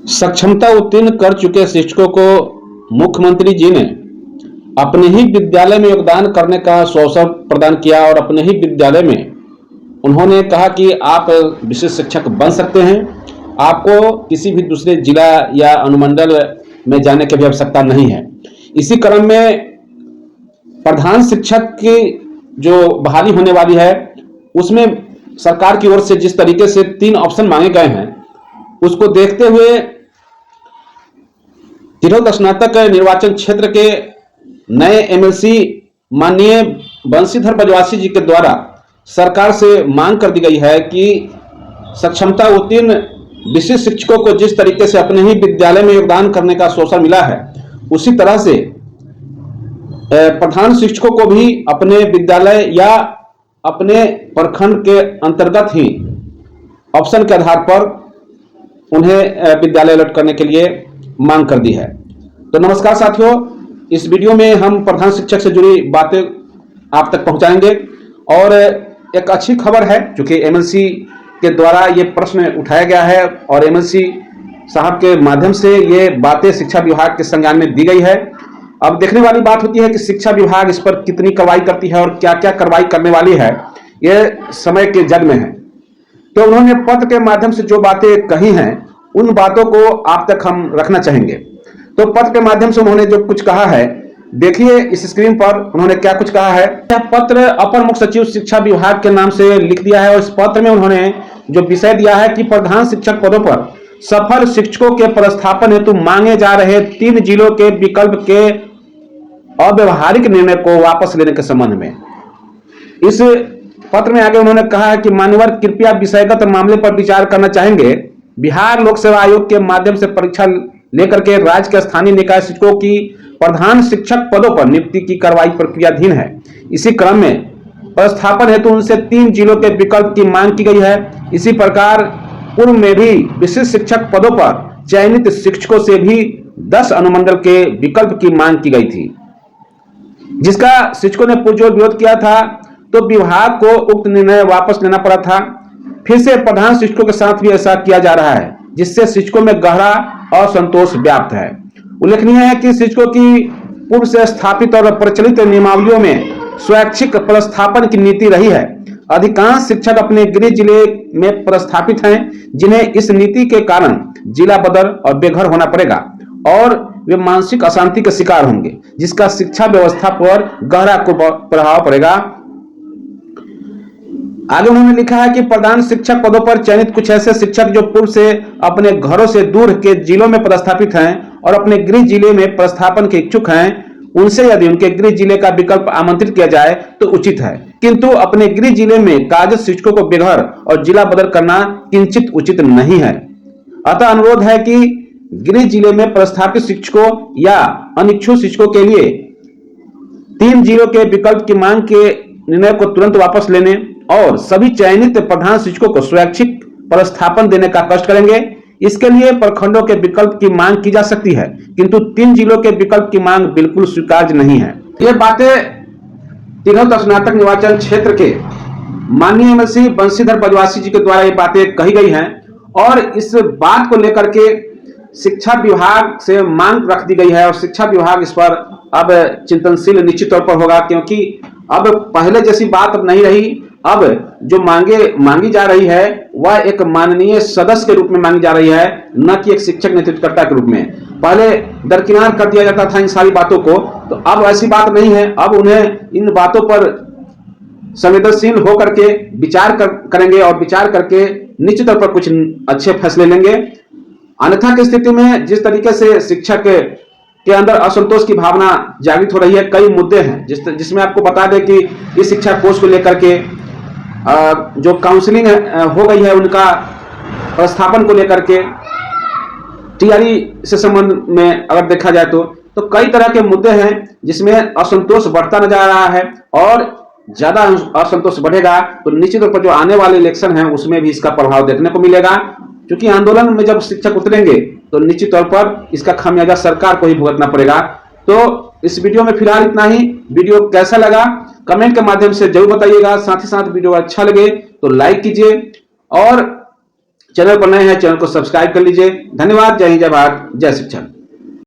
सक्षमता उत्तीर्ण कर चुके शिक्षकों को मुख्यमंत्री जी ने अपने ही विद्यालय में योगदान करने का अवसर प्रदान किया और अपने ही विद्यालय में उन्होंने कहा कि आप विशेष शिक्षक बन सकते हैं। आपको किसी भी दूसरे जिला या अनुमंडल में जाने की भी आवश्यकता नहीं है। इसी क्रम में प्रधान शिक्षक की जो बहाली होने वाली है उसमें सरकार की ओर से जिस तरीके से 3 ऑप्शन मांगे गए हैं उसको देखते हुए तिरहुत स्नातक निर्वाचन क्षेत्र के नए एमएलसी माननीय बंशीधर बजवासी जी के द्वारा सरकार से मांग कर दी गई है कि सक्षमता उत्तीर्ण विशिष्ट शिक्षकों को जिस तरीके से अपने ही विद्यालय में योगदान करने का अवसर मिला है उसी तरह से प्रधान शिक्षकों को भी अपने विद्यालय या अपने प्रखंड के अंतर्गत ही ऑप्शन के आधार पर उन्हें विद्यालय अलॉट करने के लिए मांग कर दी है। तो नमस्कार साथियों, इस वीडियो में हम प्रधान शिक्षक से जुड़ी बातें आप तक पहुंचाएंगे और एक अच्छी खबर है क्योंकि एमएलसी के द्वारा ये प्रश्न उठाया गया है और एमएलसी साहब के माध्यम से ये बातें शिक्षा विभाग के संज्ञान में दी गई है। अब देखने वाली बात होती है कि शिक्षा विभाग इस पर कितनी कार्रवाई करती है और क्या क्या कार्रवाई करने वाली है, ये समय के जग में है। तो उन्होंने पत्र के माध्यम से जो बातें कही हैं उन बातों को आप तक हम रखना चाहेंगे। तो पत्र के माध्यम से उन्होंने जो कुछ कहा है देखिए इस स्क्रीन पर उन्होंने क्या कुछ कहा है। यह पत्र अपर मुख्य सचिव शिक्षा विभाग के नाम से लिख दिया है और इस पत्र में उन्होंने जो विषय दिया है कि प्रधान शिक्षक पदों पर सफल शिक्षकों के पदस्थापन हेतु मांगे जा रहे 3 जिलों के विकल्प के अव्यवहारिक निर्णय को वापस लेने के संबंध में इस पत्र में आगे उन्होंने कहा है कि मान्यवर कृपया विषयगत मामले पर विचार करना चाहेंगे। बिहार लोक सेवा आयोग के माध्यम से परीक्षा लेकर के राज्य के स्थानीय निकाय शिक्षकों की प्रधान शिक्षक पदों पर नियुक्ति की कार्रवाई प्रक्रियाधीन है। इसी क्रम में पदस्थापन हेतु उनसे 3 जिलों के विकल्प की मांग की गई है। इसी प्रकार पूर्व में भी विशिष्ट शिक्षक पदों पर चयनित शिक्षकों से भी 10 अनुमंडल के विकल्प की मांग की गई थी, जिसका शिक्षकों ने पुरजोर विरोध किया था। तो विभाग को उक्त निर्णय वापस लेना पड़ा था। फिर से प्रधान शिक्षकों के साथ भी ऐसा किया जा रहा है, जिससे शिक्षकों में गहरा असंतोष व्याप्त है। उल्लेखनीय है कि शिक्षकों की पूर्व से स्थापित और प्रचलित नियमावलियों में स्वैच्छिक पदस्थापन की नीति रही है। अधिकांश शिक्षक अपने गृह जिले में पदस्थापित हैं, जिन्हें इस नीति के कारण जिला बदल और बेघर होना पड़ेगा और वे मानसिक अशांति के शिकार होंगे, जिसका शिक्षा व्यवस्था पर गहरा प्रभाव पड़ेगा। आगे उन्होंने लिखा है कि प्रधान शिक्षक पदों पर चयनित कुछ ऐसे शिक्षक जो पूर्व से अपने घरों से दूर के जिलों में पदस्थापित हैं और अपने गृह जिले में पदस्थापन के इच्छुक हैं, उनसे यदि उनके गृह जिले का विकल्प आमंत्रित किया जाए तो उचित है, किंतु अपने गृह जिले में कार्यरत शिक्षकों को बेघर और जिला बदल करना किंचित उचित नहीं है। अतः अनुरोध है कि गृह जिले में पदस्थापित शिक्षकों या अनिच्छुक शिक्षकों के लिए 3 जिलों के विकल्प की मांग के निर्णय को तुरंत वापस लेने और सभी चयनित प्रधान शिक्षकों को स्वैच्छिक पदस्थापन देने का कष्ट करेंगे। इसके लिए प्रखंडों के विकल्प की मांग की जा सकती है, किंतु 3 जिलों के विकल्प की मांग बिल्कुल स्वीकार्य नहीं है। ये बातें तिरहुत स्नातक निर्वाचन क्षेत्र के माननीय एमएलसी बंशीधर बजवासी जी के द्वारा ये बातें कही गई हैं और इस बात को लेकर के शिक्षा विभाग से मांग रख दी गई है और शिक्षा विभाग इस पर अब चिंतनशील निश्चित तौर पर होगा, क्योंकि अब पहले जैसी बात अब नहीं रही। अब जो मांगी जा रही है वह एक माननीय सदस्य के रूप में मांगी जा रही है, न कि एक शिक्षक नेतृत्वकर्ता के रूप में। पहले दरकिनार कर दिया जाता था इन सारी बातों को, तो अब ऐसी बात नहीं है। अब उन्हें इन बातों पर संवेदनशील होकर के विचार करेंगे और विचार करके निश्चित तौर पर कुछ अच्छे फैसले लेंगे। अन्यथा की स्थिति में जिस तरीके से शिक्षक के अंदर असंतोष की भावना जागृत हो रही है, कई मुद्दे हैं जिसमें आपको बता दें कि इस शिक्षा कोर्स को लेकर के जो काउंसलिंग हो गई है उनका प्रस्थापन को लेकर के टीआरई से संबंध में अगर देखा जाए तो कई तरह के मुद्दे हैं जिसमें असंतोष बढ़ता नजर आ रहा है और ज्यादा असंतोष बढ़ेगा तो निश्चित तौर पर जो आने वाले इलेक्शन है उसमें भी इसका प्रभाव देखने को मिलेगा, क्योंकि आंदोलन में जब शिक्षक उतरेंगे तो निश्चित तौर पर इसका खामियाजा सरकार को ही भुगतना पड़ेगा। तो इस वीडियो में फिलहाल इतना ही। वीडियो कैसा लगा कमेंट के माध्यम से जरूर बताइएगा। साथ ही साथ वीडियो अच्छा लगे तो लाइक कीजिए और चैनल पर नए हैं, चैनल को सब्सक्राइब कर लीजिए। धन्यवाद। जय हिंद, जय भारत, जय शिक्षक।